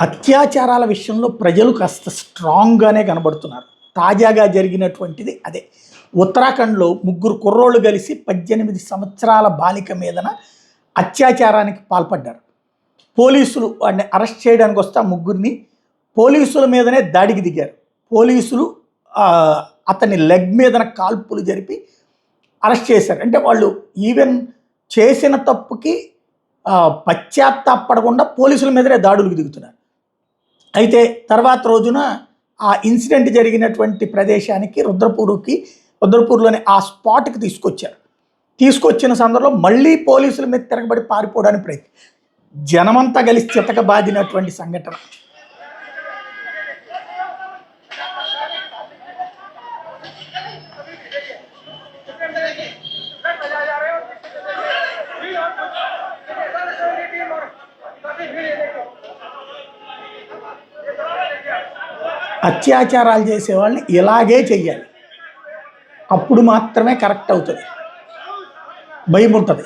అత్యాచారాల విషయంలో ప్రజలు కాస్త స్ట్రాంగ్గానే కనబడుతున్నారు. తాజాగా జరిగినటువంటిది అదే. ఉత్తరాఖండ్లో ముగ్గురు కుర్రోళ్ళు కలిసి 18 సంవత్సరాల బాలిక మీదన అత్యాచారానికి పాల్పడ్డారు. పోలీసులు వాడిని అరెస్ట్ చేయడానికి వస్తే ఆ ముగ్గురిని పోలీసుల మీదనే దాడికి దిగారు. పోలీసులు అతని లెగ్ మీదన కాల్పులు జరిపి అరెస్ట్ చేశారు. అంటే వాళ్ళు ఈవెన్ చేసిన తప్పుకి పశ్చాత్తాపడకుండా పోలీసుల మీదనే దాడులకు దిగుతున్నారు. అయితే తర్వాత రోజున ఆ ఇన్సిడెంట్ జరిగినటువంటి ప్రదేశానికి రుద్రపూర్లోని ఆ స్పాట్కి తీసుకొచ్చిన సందర్భంలో మళ్ళీ పోలీసుల మీద తిరగబడి పారిపోవడానికి ప్రయత్నం. జనమంతా కలిసి చితకబాదినటువంటి సంఘటన. అత్యాచారాలు చేసే వాళ్ళని ఇలాగే చెయ్యాలి. అప్పుడు మాత్రమే కరెక్ట్ అవుతుంది, భయం ఉంటుంది.